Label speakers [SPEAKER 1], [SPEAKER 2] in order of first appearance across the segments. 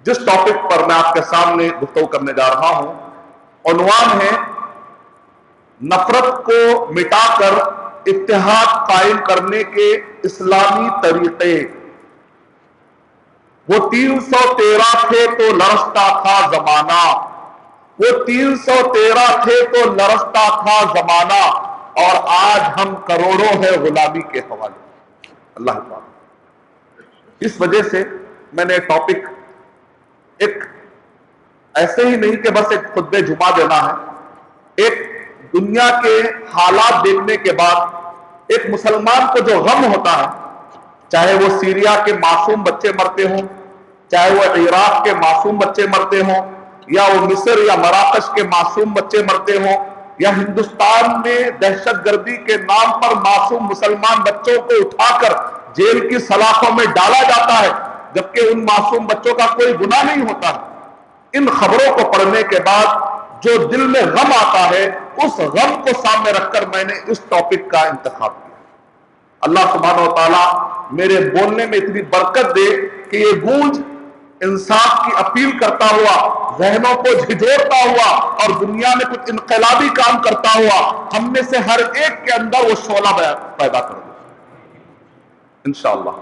[SPEAKER 1] جس ٹاپک پر میں آپ کے سامنے گفتگو کرنے جا رہا ہوں، عنوان ہے نفرت کو مٹا کر اتحاد قائم کرنے کے اسلامی طریقے۔ وہ 313 تھے تو لرزتا تھا زمانہ، وہ 313 تھے تو لرزتا تھا زمانہ، اور آج ہم کروڑوں ہیں غلامی کے حوالے۔ اللہ تعالیٰ اس وجہ سے میں نے ٹاپک ایک ایسے ہی نہیں کہ بس ایک خطبہ جمعہ دینا ہے، ایک دنیا کے حالات دیکھنے کے بعد ایک مسلمان کو جو غم ہوتا ہے، چاہے وہ سیریا کے معصوم بچے مرتے ہوں، چاہے وہ عراق کے معصوم بچے مرتے ہوں، یا وہ مصر یا مراکش کے معصوم بچے مرتے ہوں، یا ہندوستان میں دہشت گردی کے نام پر معصوم مسلمان بچوں کو اٹھا کر جیل کی سلاخوں میں ڈالا جاتا ہے جبکہ ان معصوم بچوں کا کوئی گناہ نہیں ہوتا۔ ان خبروں کو پڑھنے کے بعد جو دل میں غم آتا ہے، اس غم کو سامنے رکھ کر میں نے اس ٹاپک کا انتخاب کیا۔ اللہ سبحانہ و تعالیٰ میرے بولنے میں اتنی برکت دے کہ یہ گونج انصاف کی اپیل کرتا ہوا، ذہنوں کو جھجھوڑتا ہوا اور دنیا میں کچھ انقلابی کام کرتا ہوا ہم میں سے ہر ایک کے اندر وہ شعلہ پیدا کر دے انشاءاللہ۔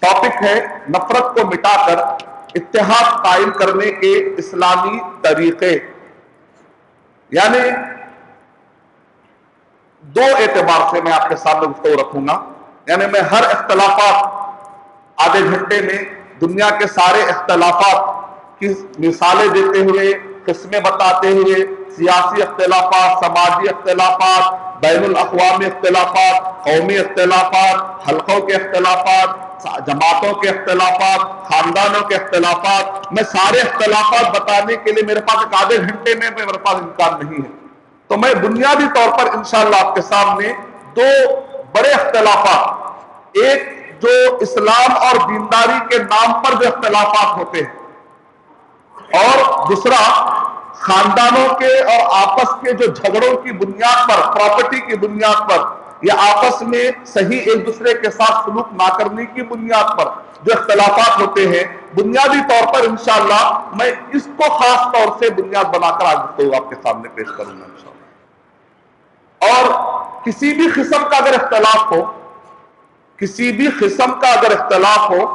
[SPEAKER 1] ٹاپک ہے نفرت کو مٹا کر اتحاد قائم کرنے کے اسلامی طریقے۔ یعنی دو اعتبار سے میں آپ کے سامنے گفتگو رکھوں گا، یعنی میں ہر اختلافات آدھے گھنٹے میں دنیا کے سارے اختلافات کی مثالیں دیتے ہوئے، قسمیں بتاتے ہوئے، سیاسی اختلافات، سماجی اختلافات، بین الاقوامی اختلافات، قومی اختلافات، حلقوں کے اختلافات، جماعتوں کے اختلافات، خاندانوں کے اختلافات، میں سارے اختلافات بتانے کے لیے میرے پاس ایک آدھے گھنٹے میں میرے پاس امکان نہیں ہے، تو میں بنیادی طور پر انشاءاللہ آپ کے سامنے دو بڑے اختلافات، ایک جو اسلام اور دینداری کے نام پر جو اختلافات ہوتے ہیں، اور دوسرا خاندانوں کے اور آپس کے جو جھگڑوں کی بنیاد پر، پراپرٹی کی بنیاد پر، یا آپس میں صحیح ایک دوسرے کے ساتھ سلوک نہ کرنے کی بنیاد پر جو اختلافات ہوتے ہیں، بنیادی طور پر انشاءاللہ میں اس کو خاص طور سے بنیاد بنا کر آج آپ کے سامنے پیش کروں گا انشاءاللہ۔ اور کسی بھی قسم کا اگر اختلاف ہو، کسی بھی قسم کا اگر اختلاف ہو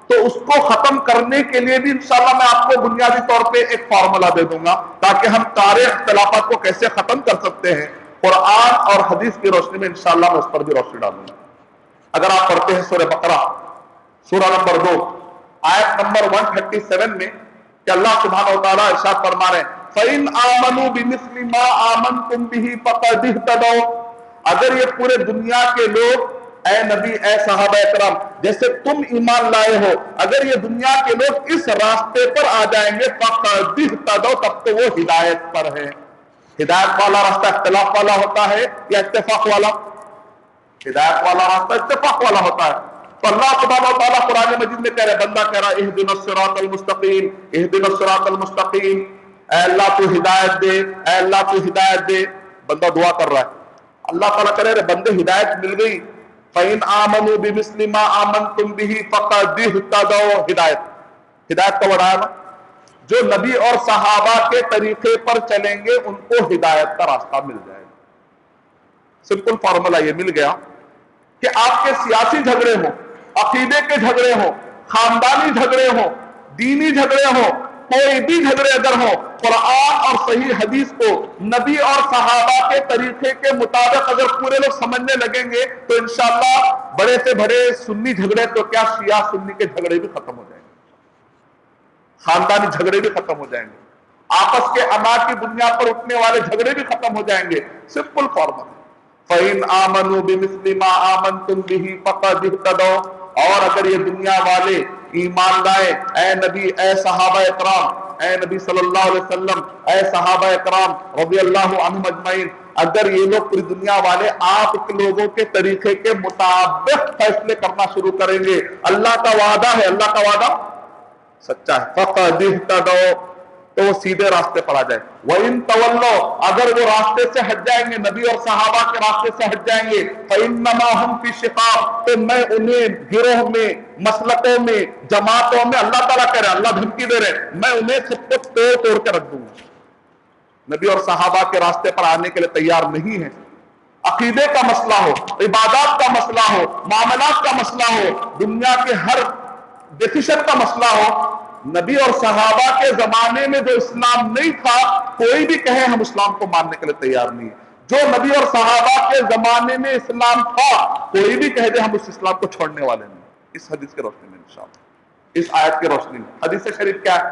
[SPEAKER 1] تو اس کو ختم کرنے کے لیے بھی انشاءاللہ میں آپ کو بنیادی طور پہ ایک فارمولا دے دوں گا تاکہ ہم سارے اختلافات کو کیسے ختم کر سکتے ہیں، قرآن اور حدیث کی روشنی میں انشاءاللہ میں اس پر بھی روشنی ڈالوں گا۔ اگر آپ پڑھتے ہیں سورہ بقرہ سورہ نمبر 2 آیت نمبر 137 میں کہ اللہ سبحانہ و تعالیٰ ارشاد فرما رہے ہیں فَإِنْ آمَنُوا بِمِثْلِ مَا آمَنْتُمْ بِهِ فَقَدِ اهْتَدَوْا، اگر یہ پورے دنیا کے لوگ اے نبی، اے صحابہ اکرام، جیسے تم ایمان لائے ہو، اگر یہ دنیا کے لوگ اس راستے پر آ جائیں گے فَقَدِ اهْتَدَوْا، تب تو وہ ہدایت پر ہے۔ ہدایت والا راستہ اختلاف والا ہوتا ہے یا اتفاق والا؟ ہدایت والا راستہ اتفاق والا ہوتا ہے۔ تو اللہ سبحانہ و تعالیٰ قرآن مجید میں کہہ رہے، بندہ کہہ رہا اہدنا الصراط المستقیم، اہدنا الصراط المستقیم، اے اللہ تو ہدایت دے، اے اللہ تو ہدایت دے، بندہ دعا کر رہا ہے۔ اللہ تعالیٰ کہہ رہے بندے ہدایت مل گئی، فَإِنْ آمَنُوا بِمِثْلِ مَا آمَنْتُمْ بِهِ فَقَدِ اهْتَدَوْا، ہدایت کا وعدہ ہے نا، جو نبی اور صحابہ کے طریقے پر چلیں گے ان کو ہدایت کا راستہ مل جائے گا۔ سمپل فارمولا یہ مل گیا کہ آپ کے سیاسی جھگڑے ہوں، عقیدے کے جھگڑے ہوں، خاندانی جھگڑے ہوں، دینی جھگڑے ہوں، کوئی بھی جھگڑے اگر ہوں، قرآن اور صحیح حدیث کو نبی اور صحابہ کے طریقے کے مطابق اگر پورے لوگ سمجھنے لگیں گے تو انشاءاللہ بڑے سے بڑے سنی جھگڑے تو کیا شیعہ سنی کے جھگڑے بھی ختم ہو جائیں گے، خاندانی جھگڑے بھی ختم ہو جائیں گے، آپس کے انا کی بنیاد پر اٹھنے والے جھگڑے بھی ختم ہو جائیں گے۔ سمپل فارمولا فَإِنْ آمَنُوا بِمِثْلِ مَا آمَنْتُمْ بِهِ فَقَدِ اهْتَدَوْا، اور اگر یہ دنیا والے ایمان لائے، اے نبی، اے صحابہ اکرام، اے نبی صلی اللہ علیہ وسلم، اے صحابہ اکرام رضی اللہ عنہم اجمعین، اگر یہ لوگ پوری دنیا والے آپ کے لوگوں کے طریقے کے مطابق فیصلے کرنا شروع کریں گے، اللہ کا وعدہ ہے، اللہ کا وعدہ سچا ہے، فَقَدِ اهْتَدَوْا، تو وہ سیدھے راستے پر آ جائے. وَإِن تَوَلَّوْا اگر وہ راستے سے ہٹ جائیں گے, نبی اور صحابہ کے راستے سے ہٹ جائیں گے, فَإِنَّمَا هُمْ فِي شِقَاقٍ تو میں انہیں گروہ میں, مسلکوں میں, جماعتوں میں, اللہ تعالیٰ کہہ رہے ہیں, اللہ دھمکی دے رہے ہیں, میں انہیں سب کو توڑ توڑ کے رکھ دوں گا. نبی اور صحابہ کے راستے پر آنے کے لیے تیار نہیں ہیں. عقیدے کا مسئلہ ہو, عبادات کا مسئلہ ہو, معاملات کا مسئلہ ہو, دنیا کے ہر ڈیسیشن کا مسئلہ ہو, نبی اور صحابہ کے زمانے میں جو اسلام نہیں تھا, کوئی بھی کہے ہم اسلام کو ماننے کے لیے تیار نہیں. جو نبی اور صحابہ کے زمانے میں اسلام تھا, کوئی بھی کہہ دے ہم اس اسلام کو چھوڑنے والے نہیں. اس حدیث کے روشنی میں انشاءاللہ, اس آیت کے روشنی میں. حدیث شریف کیا ہے؟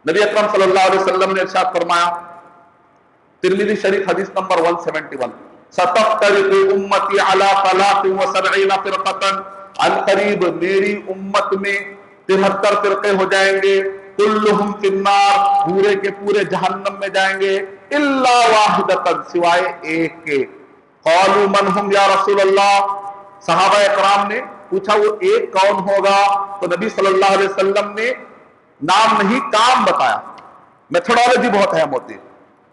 [SPEAKER 1] نبی اکرم صلی اللہ علیہ وسلم نے ارشاد فرمایا, ترمذی شریف حدیث نمبر 171, ستفترق امتی علی 73 فرقۃ, القریب میری امت میں 73 فرقے ہو جائیں گے, کلہم فی النار پورے کے پورے جہنم میں جائیں گے, الا واحدۃ سوائے ایک کے. قالوا من ہم یا رسول اللہ, صحابہ اکرام نے پوچھا وہ ایک کون ہوگا؟ تو نبی صلی اللہ علیہ وسلم نے نام نہیں کام بتایا. میتھڈالوجی بہت اہم ہوتی ہے,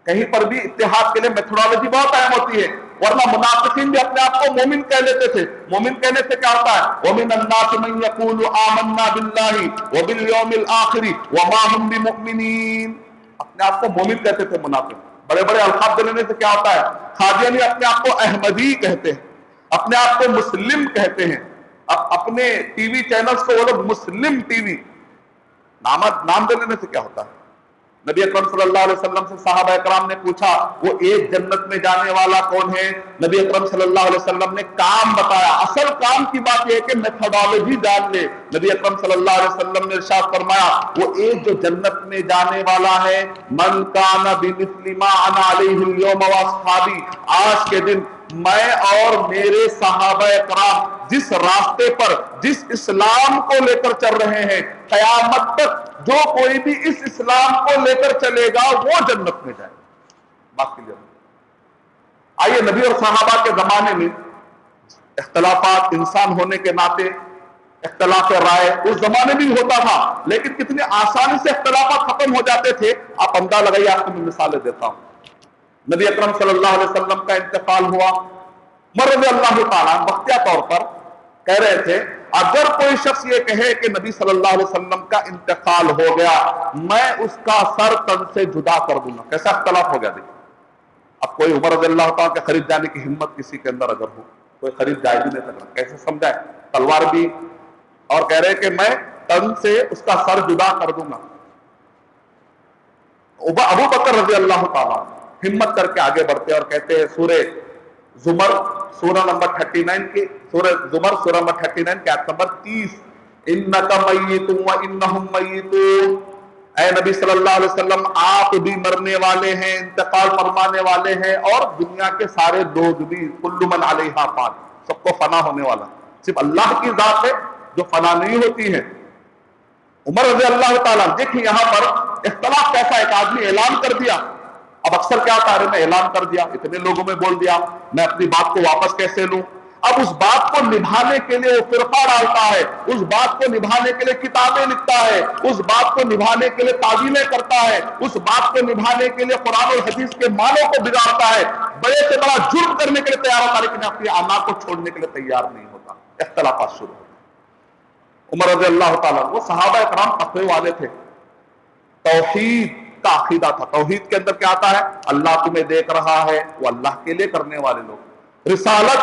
[SPEAKER 1] کہیں پر بھی اتحاد کے لیے میتھڈالوجی بہت اہم ہوتی ہے, ورنہ منافقین بھی اپنے آپ کو مومن کہہ لیتے تھے. مومن کہنے سے کیا ہوتا ہے؟ وَمِنَ النَّاسِ مَن يَقُولُ آمَنَّا بِاللَّهِ وَبِالْيَوْمِ الْآخِرِ وَمَا هُمْ بِمُؤْمِنِينَ. اپنے آپ کو مومن کہتے تھے منافق. بڑے بڑے القاب دینے سے کیا ہوتا ہے؟ قادیانی اپنے آپ کو احمدی کہتے ہیں, اپنے آپ کو مسلم کہتے ہیں. اپنے ٹی وی چینلز کو وہ لوگ مسلم ٹی وی نام دے لینے سے کیا ہوتا ہے؟ نبی اکرم صلی اللہ علیہ وسلم سے صحابہ اکرام نے پوچھا وہ ایک جنت میں جانے والا کون ہے؟ نبی اکرم صلی اللہ علیہ وسلم نے کام بتایا. اصل کام کی بات یہ ہے کہ میتھڈالوجی جان لے. نبی اکرم صلی اللہ علیہ وسلم نے ارشاد فرمایا وہ ایک جو جنت میں جانے والا ہے, من کان بمثل ما انا علیہ اليوم واصحابی, آج کے دن میں اور میرے صحابہ اکرام جس راستے پر, جس اسلام کو لے کر چل رہے ہیں, قیامت تک جو کوئی بھی اس اسلام کو لے کر چلے گا وہ جنت میں جائے. بات کلیئر. آئیے, نبی اور صحابہ کے زمانے میں اختلافات, انسان ہونے کے ناطے اختلاف رائے اس زمانے میں بھی ہوتا تھا, لیکن کتنی آسانی سے اختلافات ختم ہو جاتے تھے. آپ اندازہ لگائیے, آپ کو میں مثالیں دیتا ہوں. نبی اکرم صلی اللہ علیہ وسلم کا انتقال ہوا, عمر رضی اللہ تعالیٰ وقتیہ طور پر کہہ رہے تھے اگر کوئی شخص یہ کہے کہ نبی صلی اللہ علیہ وسلم کا انتقال ہو گیا, میں اس کا سر تن سے جدا کر دوں گا. کیسا اختلاف ہو گیا دیکھیں. اب کوئی عمر رضی اللہ تعالیٰ کے قریب جانے کی ہمت کسی کے اندر اگر ہو, کوئی قریب جائے بھی نہیں سکتا, کیسے سمجھائے؟ تلوار بھی, اور کہہ رہے کہ میں تن سے اس کا سر جدا کر دوں گا. ابو بکر رضی اللہ تعالیٰ ہمت کر کے آگے بڑھتے اور کہتے ہیں سورہ زمر سورہ نمبر 39 کی, سورہ زمر سورہ نمبر 39 کی آیت نمبر 30, انک میت و انہم میتون, اے نبی صلی اللہ علیہ وسلم آپ بھی مرنے والے ہیں, انتقال فرمانے والے ہیں, اور دنیا کے سارے لوگ بھی, کل من علیہا فان, سب کو فنا ہونے والا, صرف اللہ کی ذات ہے جو فنا نہیں ہوتی ہے. عمر رضی اللہ تعالیٰ, دیکھیں یہاں پر اختلاف کیسا, ایک آدمی اعلان کر دیا. اب اکثر کیا ہوتا ہے, میں اعلان کر دیا, اتنے لوگوں میں بول دیا, میں اپنی بات کو واپس کیسے لوں؟ اب اس بات کو نبھانے کے لیے وہ فرقہ ڈالتا ہے, اس بات کو نبھانے کے لیے کتابیں لکھتا ہے, اس بات کو نبھانے کے لیے تعویلیں کرتا ہے, اس بات کو نبھانے کے لیے قرآن اور حدیث کے معنوں کو بگاڑتا ہے, بڑے سے بڑا جرم کرنے کے لیے تیار ہوتا ہے, لیکن اپنی اعمال کو چھوڑنے کے لیے تیار نہیں ہوتا. اختلافات شروع ہوتے. عمر رضی اللہ تعالیٰ, وہ صحابہ اکرام تقوی والے تھے, توحید کا عقیدہ تھا. توحید کے اندر کیا آتا ہے؟ اللہ تمہیں دیکھ رہا ہے, وہ اللہ کے لیے کرنے والے لوگ. رسالت,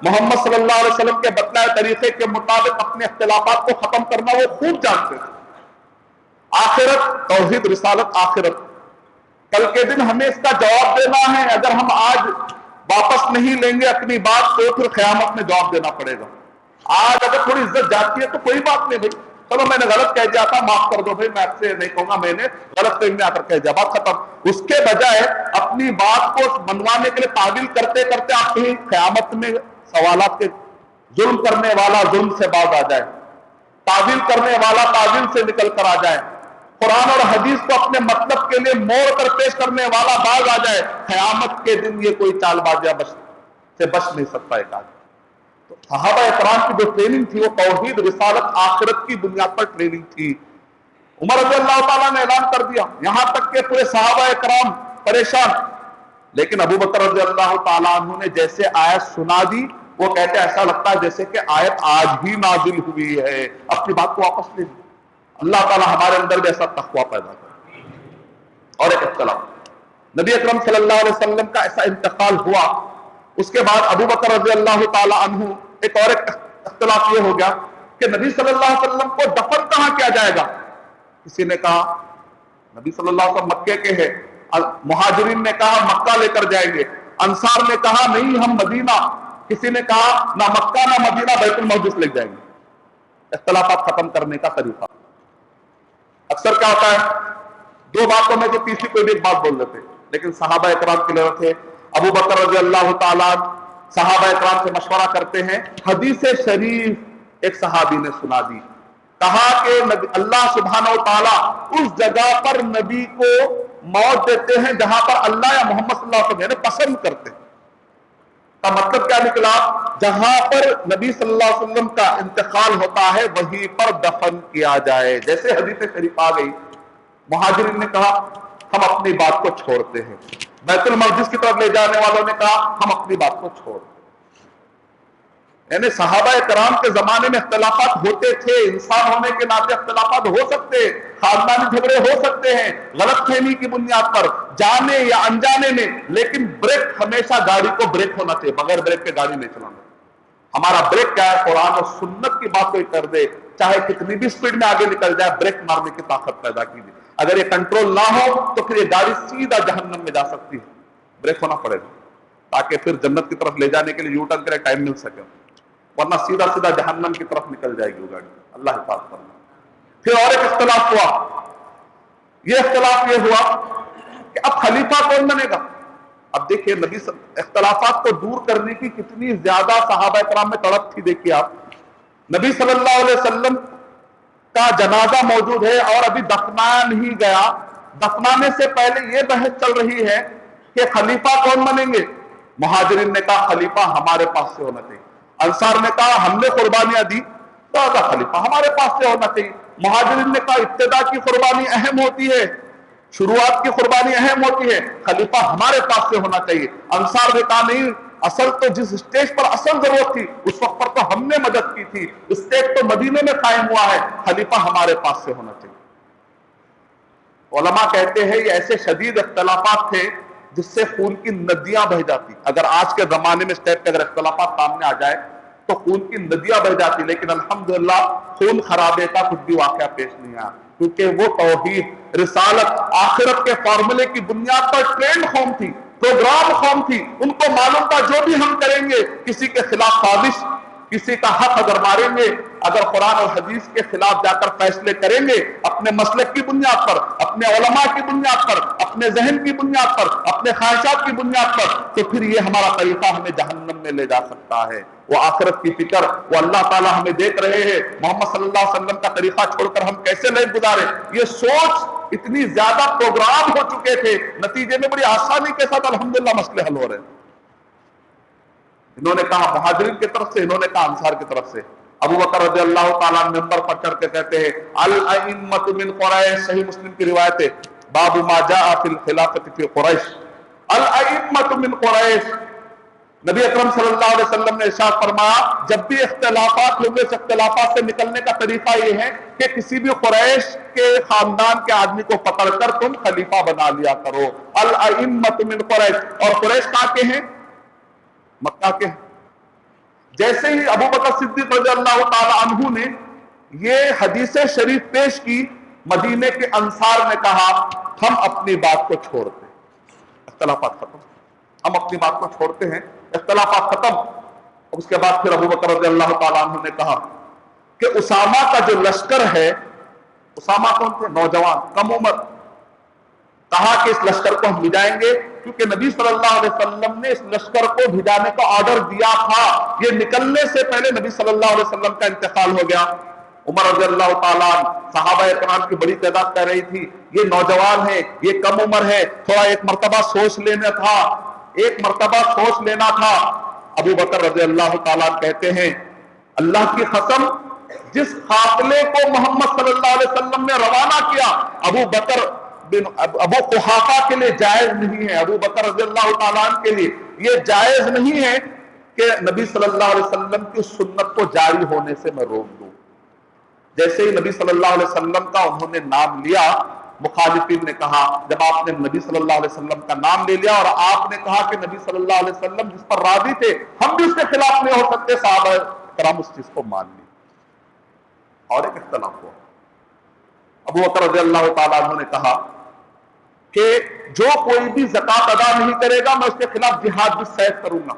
[SPEAKER 1] محمد صلی اللہ علیہ وسلم کے بتلائے طریقے کے مطابق اپنے اختلافات کو ختم کرنا وہ خوب جانتے تھے. آخرت, توحید, رسالت, آخرت, کل کے دن ہمیں اس کا جواب دینا ہے. اگر ہم آج واپس نہیں لیں گے اپنی بات تو پھر قیامت میں جواب دینا پڑے گا. آج اگر تھوڑی عزت جاتی ہے تو کوئی بات نہیں, بھائی چلو میں نے غلط کہہ دیا تھا, معاف کر دو بھائی, میں آپ سے نہیں کہوں گا میں نے غلط فہمی میں آ کر کہہ دیا, بات ختم. اس کے بجائے اپنی بات کو منوانے کے لیے تعویل کرتے کرتے آپ کہیں قیامت میں سوالات کے, ظلم کرنے والا ظلم سے باز آ جائے, تعویل کرنے والا تعویل سے نکل کر آ جائے, قرآن اور حدیث کو اپنے مطلب کے لیے موڑ کر پیش کرنے والا باز آ جائے. قیامت کے دن یہ کوئی چال بازیاں سے بچ نہیں سکتا ایک آدمی. تو صحابہ اکرام کی جو ٹریننگ تھی وہ توحید, رسالت, آخرت کی بنیاد پر ٹریننگ تھی. عمر رضی اللہ تعالیٰ نے اعلان کر دیا، یہاں تک کہ پورے صحابہ کرام پریشان. لیکن ابو بکر رضی اللہ تعالیٰ عنہ نے جیسے آیت سنا دی، وہ کہتے ایسا لگتا ہے جیسے کہ آیت آج ہی نازل ہوئی ہے، اپنی بات کو واپس لے لی. اللہ تعالیٰ ہمارے اندر بھی ایسا تقویٰ پیدا کرے. اور ایک اختلاف، نبی اکرم صلی اللہ علیہ وسلم کا ایسا انتقال ہوا، اس کے بعد ابو بکر رضی اللہ تعالیٰ عنہ ایک اور اختلاف یہ ہو گیا کہ نبی صلی اللہ علیہ وسلم کو دفن کہاں کیا جائے گا. کسی نے کہا نبی صلی اللہ علیہ وسلم مکے کے ہیں، مہاجرین نے کہا مکہ لے کر جائیں گے، انصار نے کہا نہیں ہم مدینہ، کسی نے کہا نہ مکہ نہ مدینہ بیت المقدس لے جائیں گے. اختلافات ختم کرنے کا طریقہ اکثر کیا ہوتا ہے، دو باتوں میں سے تیسری کوئی بھی ایک بات بول دیتے، لیکن صحابہ اکرام کے لیے تھے. ابو بکر رضی اللہ تعالیٰ صحابہ اکرام سے مشورہ کرتے ہیں. حدیث شریف ایک صحابی نے سنا دی، کہا کہ اللہ سبحانہ و تعالیٰ اس جگہ پر نبی کو موت دیتے ہیں جہاں پر اللہ یا محمد صلی اللہ علیہ وسلم یعنی پسند کرتے ہیں. کا مطلب کیا نکلا، جہاں پر نبی صلی اللہ علیہ وسلم کا انتقال ہوتا ہے وہیں پر دفن کیا جائے. جیسے حدیث شریف آ گئی، مہاجرین نے کہا ہم اپنی بات کو چھوڑتے ہیں، بیت المقدس کی طرف لے جانے والوں نے کہا ہم اپنی بات کو چھوڑتے ہیں. یعنی صحابہ کرام کے زمانے میں اختلافات ہوتے تھے، انسان ہونے کے ناطے اختلافات ہو سکتے ہیں، خاندانی جھگڑے ہو سکتے ہیں غلط فہمی کی بنیاد پر، جانے یا انجانے میں، لیکن بریک ہمیشہ گاڑی کو بریک ہونا چاہیے، بغیر بریک کے گاڑی نہیں چلانا. ہمارا بریک کیا ہے، قرآن اور سنت کی بات کوئی کر دے چاہے کتنی بھی سپیڈ میں آگے نکل جائے، بریک مارنے کی طاقت پیدا کیجیے. اگر یہ کنٹرول نہ ہو تو پھر یہ گاڑی سیدھا جہنم میں جا سکتی ہے. بریک ہونا پڑے گا تاکہ پھر جنت کی طرف لے جانے کے لیے یو ٹرن کے لیے ٹائم مل سکے، ورنہ سیدھا سیدھا جہنم کی طرف نکل جائے گی وہ گاڑی. اللہ حفاظت کرنا. پھر اور ایک اختلاف ہوا، یہ اختلاف یہ ہوا کہ اب خلیفہ کون بنے گا. اب دیکھیے نبی اختلافات کو دور کرنے کی کتنی زیادہ صحابہ کرام میں تڑپ تھی. دیکھیے آپ، نبی صلی اللہ علیہ وسلم کا جنازہ موجود ہے اور ابھی دفنایا نہیں گیا. دفنانے سے پہلے یہ بحث چل رہی ہے کہ خلیفہ کون بنیں گے. مہاجرین نے کہا خلیفہ ہمارے پاس سے ہونا چاہیے، انصار نے کہا ہم نے قربانیاں دی تو خلیفہ ہمارے پاس سے ہونا چاہیے. مہاجرین نے کہا ابتدا کی قربانی اہم ہوتی ہے، شروعات کی قربانی اہم ہوتی ہے، خلیفہ ہمارے پاس سے ہونا چاہیے. انصار نے کہا نہیں، اصل تو جس اسٹیج پر اصل ضرورت تھی اس وقت پر تو ہم نے مدد کی تھی، اسٹیج تو مدینے میں قائم ہوا ہے، خلیفہ ہمارے پاس سے ہونا چاہیے. علماء کہتے ہیں یہ ایسے شدید اختلافات تھے جس سے خون کی ندیاں بہہ جاتی. اگر آج کے زمانے میں اسٹیج پہ اگر اختلافات سامنے آ جائے تو خون کی ندیاں بہہ جاتی، لیکن الحمدللہ خون خرابے کا کچھ بھی واقعہ پیش نہیں آیا، کیونکہ وہ توحید، رسالت، آخرت کے فارمولے کی بنیاد پر ٹرینڈ قوم تھی، پروگرام قوم تھی. ان کو معلوم تھا جو بھی ہم کریں گے کسی کے خلاف سازش، کسی کا حق اگر ماریں گے، اگر قرآن اور حدیث کے خلاف جا کر فیصلے کریں گے اپنے مسلک کی بنیاد پر، اپنے علماء کی بنیاد پر، اپنے ذہن کی بنیاد پر، اپنے خواہشات کی بنیاد پر، تو پھر یہ ہمارا طریقہ ہمیں جہنم میں لے جا سکتا ہے. وہ آخرت کی فکر، وہ اللہ تعالیٰ ہمیں دیکھ رہے ہیں، محمد صلی اللہ علیہ وسلم کا طریقہ چھوڑ کر ہم کیسے لائف گزارے، یہ سوچ اتنی زیادہ پروگرام ہو چکے تھے، نتیجے میں بڑی آسانی کے ساتھ الحمدللہ مسئلے حل ہو رہے ہیں. انہوں نے کہا مہاجرین کی طرف سے، انہوں نے کہا انصار کی طرف سے. ابو بکر رضی اللہ تعالیٰ ممبر پر چڑھ کے کہتے ہیں الائمۃ من قریش، صحیح مسلم کی روایت ہے، باب ما جاء فی الخلافۃ فی قریش. الائمۃ من قریش، نبی اکرم صلی اللہ علیہ وسلم نے ارشاد فرمایا جب بھی اختلافات ہوں گے اس اختلافات سے نکلنے کا طریقہ یہ ہے کہ کسی بھی قریش کے خاندان کے آدمی کو پکڑ کر تم خلیفہ بنا لیا کرو. الائمۃ من قریش، اور قریش کہاں کے ہیں؟ مکہ کے. جیسے ہی ابو بکر صدیق رضی اللہ تعالی عنہ نے یہ حدیث شریف پیش کی، مدینے کے انصار نے کہا ہم اپنی بات کو چھوڑتے ہیں، اختلافات ختم، ہم اپنی بات کو چھوڑتے ہیں، اختلافات ختم. اس کے بعد پھر ابو بکر رضی اللہ تعالی عنہ نے کہا کہ اسامہ کا جو لشکر ہے، اسامہ کون تھے؟ نوجوان، کم عمر. کہا کہ اس لشکر کو ہم بھجائیں گے، کیونکہ نبی صلی اللہ علیہ وسلم نے اس لشکر کو بھجانے کا آرڈر دیا تھا. یہ نکلنے سے پہلے نبی صلی اللہ علیہ وسلم کا انتقال ہو گیا. عمر رضی اللہ تعالیٰ صحابہ کرام کی بڑی تعداد کہہ رہی تھی یہ نوجوان ہے، یہ کم عمر ہے، تھوڑا ایک مرتبہ سوچ لینا تھا، ایک مرتبہ سوچ لینا تھا. ابو بکر رضی اللہ تعالیٰ کہتے ہیں اللہ کی قسم جس قافلے کو محمد صلی اللہ علیہ وسلم نے روانہ کیا ابو قحافہ کے لیے جائز نہیں ہے، ابو بکر رضی اللہ تعالیٰ عنہ کے لیے یہ جائز نہیں ہے کہ نبی صلی اللہ علیہ وسلم کی سنت کو جاری ہونے سے میں روک دوں۔ جیسے ہی نبی صلی اللہ علیہ وسلم کا انہوں نے نام لیا، مخالفین نے کہا، جب آپ نے نبی صلی اللہ علیہ وسلم کا نام لے لیا اور آپ نے کہا کہ نبی صلی اللہ علیہ وسلم جس پر راضی تھے ہم بھی اس کے خلاف نہیں ہو سکتے، صحابہ کرام اس چیز کو مان لی اور ایک اختلاف ہوا۔ ابو بکر رضی اللہ تعالیٰ عنہ نے کہا کہ جو کوئی بھی زکوٰۃ ادا نہیں کرے گا میں اس کے خلاف جہاد بالسیف کروں گا۔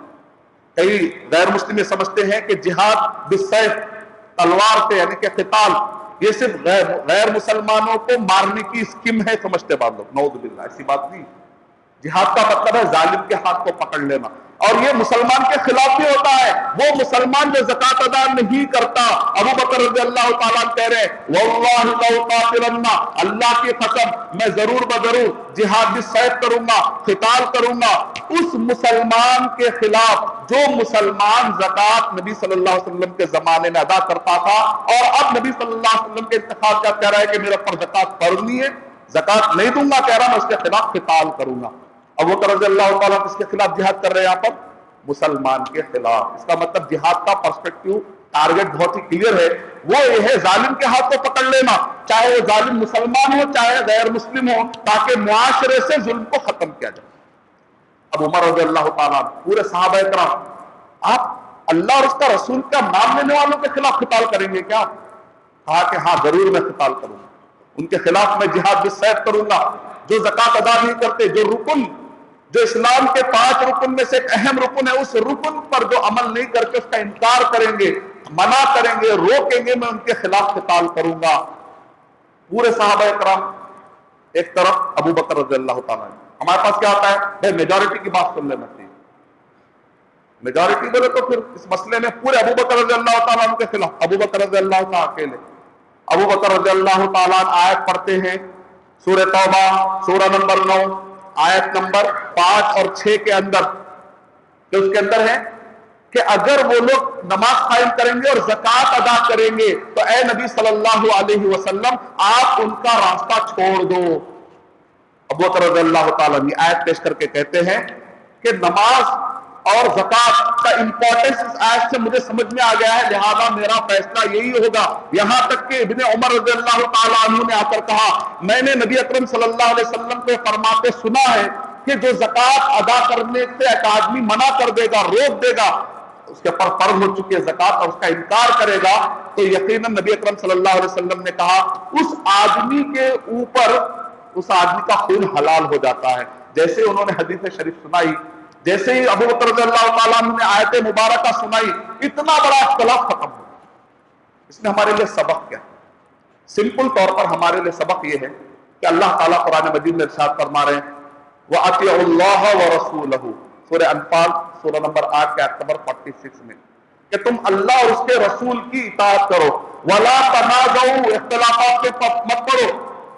[SPEAKER 1] کئی غیر مسلم یہ سمجھتے ہیں کہ جہاد بالسیف، تلوار سے یعنی کہ قتال، یہ صرف غیر مسلمانوں کو مارنے کی اسکیم ہے سمجھتے بعض لوگ، نعوذ باللہ، ایسی بات نہیں۔ جہاد کا مطلب ہے ظالم کے ہاتھ کو پکڑ لینا، اور یہ مسلمان کے خلاف بھی ہوتا ہے۔ وہ مسلمان جو زکوٰۃ ادا نہیں کرتا، ابو بکر رضی اللہ تعالیٰ کہہ رہے ہیں واللہ لأقاتلن، اللہ کی قسم میں ضرور بضرور جہاد بالسیف کروں گا، قتال کروں گا اس مسلمان کے خلاف جو مسلمان زکوٰۃ نبی صلی اللہ علیہ وسلم کے زمانے میں ادا کرتا تھا اور اب نبی صلی اللہ علیہ وسلم کے انتخاب کا کہہ رہا ہے کہ میرے پر زکوٰۃ فرض نہیں ہے، زکوٰۃ نہیں دوں گا، کہہ رہا میں اس کے خلاف قتال کروں گا۔ ابو بکر رضی اللہ تعالیٰ اس کے خلاف جہاد کر رہے ہیں، یہاں پر مسلمان کے خلاف۔ اس کا مطلب جہاد کا پرسپیکٹیو ٹارگٹ بہت ہی کلیئر ہے، وہ یہ ہے ظالم کے ہاتھ کو پکڑ لینا، چاہے وہ ظالم مسلمان ہو چاہے غیر مسلم ہو، تاکہ معاشرے سے ظلم کو ختم کیا جائے۔ اب عمر رضی اللہ تعالیٰ پورے صحابہ کرام، آپ اللہ اور اس کا رسول کا نام لینے والوں کے خلاف قتال کریں گے کیا؟ کہا کہ ہاں ضرور میں قتال کروں گا، ان کے خلاف میں جہاد بالسیف کروں گا۔ جو زکوٰۃ ادا نہیں کرتے، جو رکن، جو اسلام کے 5 رکن میں سے ایک اہم رکن ہے، اس رکن پر جو عمل نہیں کر کے اس کا انکار کریں گے، منع کریں گے، روکیں گے، میں ان کے خلاف قتال کروں گا۔ پورے صحابہ کرام ایک طرف، ابو بکر رضی اللہ تعالیٰ عنہ۔ ہمارے پاس کیا ہوتا ہے؟ بھائی میجورٹی کی بات سن لینا چاہیے، میجورٹی بولے تو پھر اس مسئلے میں پورے ابو بکر رضی اللہ تعالیٰ عنہ کے خلاف، ابو بکر رضی اللہ تعالیٰ اکیلے۔ ابو بکر رضی اللہ تعالیٰ عنہ آیت پڑھتے ہیں سورہ توبہ سورہ نمبر 9 آیت نمبر 5 اور 6 کے اندر، کہ اس کے اندر ہے کہ اگر وہ لوگ نماز قائم کریں گے اور زکوٰۃ ادا کریں گے تو اے نبی صلی اللہ علیہ وسلم آپ ان کا راستہ چھوڑ دو۔ ابو بکر رضی اللہ تعالیٰ عنہ آیت پیش کر کے کہتے ہیں کہ نماز اور زکوٰۃ کا امپورٹنس اس آیت سے مجھے سمجھ میں آ گیا ہے، لہذا میرا فیصلہ یہی ہوگا۔ یہاں تک کہ ابن عمر رضی اللہ تعالیٰ عنہ نے آ کر کہا میں نے نبی اکرم صلی اللہ علیہ وسلم کو فرماتے سنا ہے کہ جو زکوٰۃ ادا کرنے سے ایک آدمی منع کر دے گا، روک دے گا، اس کے پر فرض ہو چکی ہے زکوٰۃ اور اس کا انکار کرے گا، تو یقیناً نبی اکرم صلی اللہ علیہ وسلم نے کہا اس آدمی کے اوپر اس آدمی کا خون حلال ہو جاتا ہے۔ جیسے انہوں نے حدیث شریف سنائی، جیسے ہی ابو بکر رضی اللہ تعالیٰ عنہ نے آیت مبارکہ سنائی، اتنا بڑا اختلاف ختم ہو گیا۔ اس میں ہمارے لیے سبق کیا ہے؟ سمپل طور پر ہمارے لیے سبق یہ ہے کہ اللہ تعالیٰ قرآن مجید میں ارشاد فرما رہے ہیں وَأَطِيعُوا اللَّهَ وَرَسُولَهُ، سورہ انفال سورہ نمبر 8 کے آیت نمبر 46 میں، کہ تم اللہ اور اس کے رسول کی اطاعت کرو، وَلَا تَنَازَعُوا، اختلافات سے مت پڑو،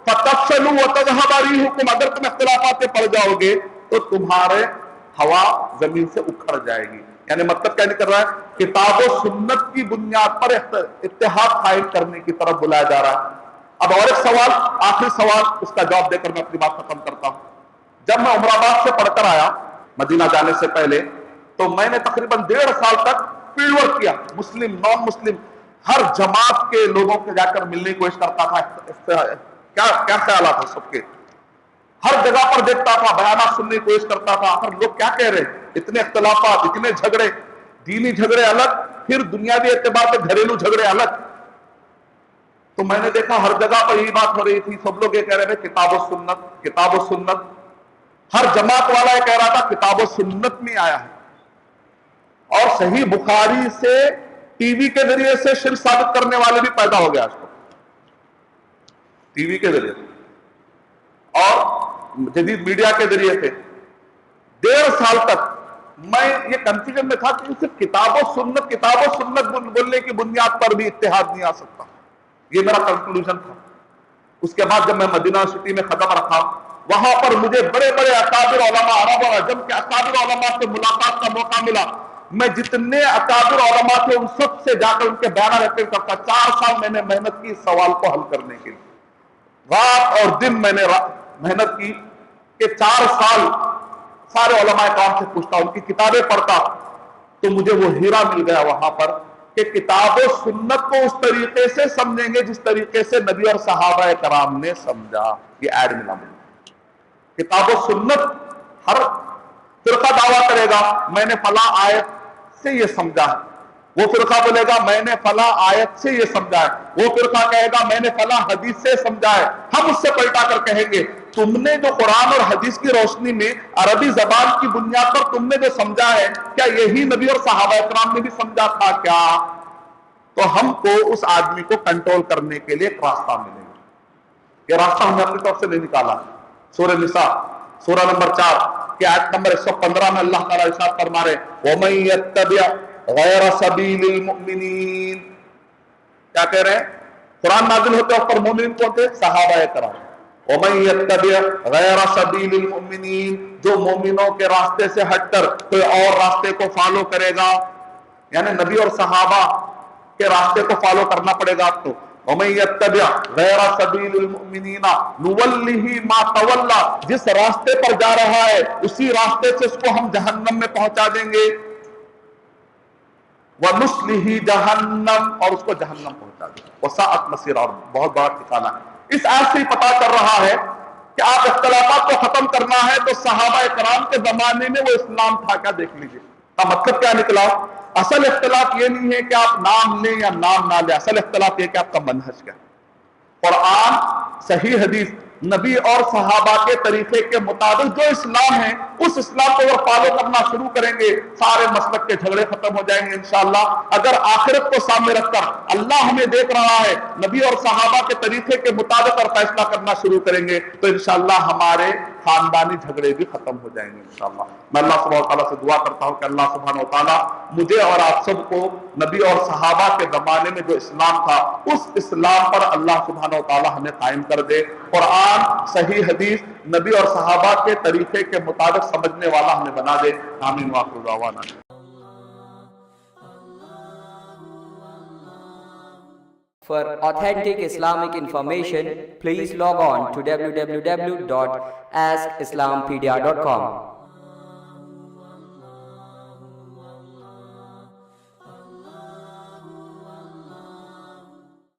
[SPEAKER 1] فَتَفْشَلُوا وَتَذْهَبَ رِيحُكُمْ، اگر تم اختلافات سے پڑ جاؤ گے تو تمہارے ہوا زمین سے اکھڑ جائے گی۔ یعنی مطلب کیا نہیں کر رہا ہے؟ کتاب و سنت کی بنیاد پر اتحاد قائم کرنے کی طرف بلایا جا رہا ہے۔ اب اور ایک سوال، آخری سوال، اس کا جواب دے کر میں اپنی بات ختم کرتا ہوں۔ جب میں عمر آباد سے پڑھ کر آیا مدینہ جانے سے پہلے، تو میں نے تقریباً 1.5 سال تک فیلڈ ورک کیا، مسلم نان مسلم ہر جماعت کے لوگوں کے جا کر ملنے کی کوشش کرتا تھا، کیا خیالات ہیں سب کے، ہر جگہ پر دیکھتا تھا، بیانات سننے کی کوشش کرتا تھا، آخر لوگ کیا کہہ رہے ہیں، اتنے اختلافات، اتنے جھگڑے، دینی جھگڑے الگ، پھر دنیاوی اعتبار سے گھریلو جھگڑے الگ۔ تو میں نے دیکھا ہر جگہ پر یہی بات ہو رہی تھی، سب لوگ یہ کہہ رہے تھے کتاب و سنت، کتاب و سنت، ہر جماعت والا یہ کہہ رہا تھا کتاب و سنت میں آیا ہے، اور صحیح بخاری سے ٹی وی کے ذریعے سے شرک ثابت کرنے والے بھی پیدا ہو گیا آج کو، ٹی وی کے ذریعے اور جدید میڈیا کے ذریعے سے۔ 1.5 سال تک میں یہ کنفیوژن میں تھا کہ صرف کتاب و سنت بولنے کی بنیاد پر بھی اتحاد نہیں آ سکتا، یہ میرا کنکلوژن تھا۔ اس کے بعد جب میں مدینہ سٹی میں قدم رکھا، وہاں پر مجھے بڑے بڑے اکابر علماء، عرب اور عجم کے اکابر علماء سے ملاقات کا موقع ملا۔ میں جتنے اکابر علماء تھے ان سب سے جا کر ان کے بیان ریکارڈ کرتا. 4 سال میں نے محنت کی اس سوال کو حل کرنے کے لیے, رات اور دن میں نے محنت کی کہ 4 سال سارے علماء کرام سے پوچھتا, ان کی کتابیں پڑھتا, تو مجھے وہ ہیرا مل گیا وہاں پر کہ کتاب و سنت کو اس طریقے سے سمجھیں گے جس طریقے سے نبی اور صحابہ کرام نے سمجھا. یہ ایڈ ملا مجھے. کتاب و سنت, ہر فرقہ دعویٰ کرے گا میں نے فلاں آیت سے یہ سمجھا ہے, وہ فرقہ بولے گا میں نے فلاں آیت سے یہ سمجھا ہے, وہ فرقہ کہے گا میں نے فلاں حدیث سے سمجھا ہے. ہم اس سے پلٹا کر کہیں گے تم نے جو قرآن اور حدیث کی روشنی میں عربی زبان کی بنیاد پر تم نے جو سمجھا ہے کیا یہی نبی اور صحابہ کرام نے بھی سمجھا تھا کیا؟ تو ہم کو اس آدمی کو کنٹرول کرنے کے لیے ایک راستہ ملے گا. یہ راستہ ہم نے اپنی طرف سے نہیں نکالا. سورہ نساء سورہ نمبر 4 کی آیت نمبر 115 میں اللہ تعالیٰ ارشاد فرما رہے وَمَن يَتَّبِعْ غَيْرَ سَبِيلِ الْمُؤْمِنِينَ. کیا کہہ رہے ہیں؟ قرآن نازل ہوتے وقت پر مومنین کون تھے؟ صحابہ کرام. وَمَن يَتَّبِعْ غَيْرَ سَبِيلِ الْمُؤْمِنِينَ, جو مومنوں کے راستے سے ہٹ کر کوئی اور راستے کو فالو کرے گا, یعنی نبی اور صحابہ کے راستے کو فالو کرنا پڑے گا آپ کو. وَمَن يَتَّبِعْ غَيْرَ سَبِيلِ الْمُؤْمِنِينَ نُوَلِّهِ مَا تَوَلَّى, جس راستے پر جا رہا ہے اسی راستے سے اس کو ہم جہنم میں پہنچا دیں گے. وَنُصْلِهِ جَهَنَّمْ, اور اس کو جہنم پہنچا دیں گے. وَسَاءَتْ مَصِيرًا, اور بہت بڑا ٹھکانہ ہے. اس آیت سے ہی پتا چل رہا ہے کہ آپ اختلافات کو ختم کرنا ہے تو صحابہ کرام کے زمانے میں وہ اسلام تھا کیا دیکھ لیجئے. کا مطلب کیا نکلا؟ اصل اختلاف یہ نہیں ہے کہ آپ نام لیں یا نام نہ لیں, اصل اختلاف یہ کہ آپ کا منہج کیا. قرآن, صحیح حدیث, نبی اور صحابہ کے طریقے کے مطابق جو اسلام ہے اس اسلام کو اگر فالو کرنا شروع کریں گے سارے مسلک کے جھگڑے ختم ہو جائیں گے انشاءاللہ. اگر آخرت کو سامنے رکھ کر اللہ ہمیں دیکھ رہا ہے, نبی اور صحابہ کے طریقے کے مطابق اور فیصلہ کرنا شروع کریں گے تو انشاءاللہ ہمارے خاندانی جھگڑے بھی ختم ہو جائیں گے انشاءاللہ. میں اللہ سبحانہ وتعالیٰ سے دعا کرتا ہوں کہ اللہ سبحانہ وتعالیٰ مجھے اور آپ سب کو نبی اور صحابہ کے زمانے میں جو اسلام تھا اس اسلام پر اللہ سبحانہ وتعالیٰ ہمیں قائم کر دے. قرآن, صحیح حدیث, نبی اور صحابہ کے طریقے کے مطابق سمجھنے والا ہمیں بنا دے. آمین وآخر دعوانا.
[SPEAKER 2] For authentic Islamic information, please log on to www.askislampedia.com.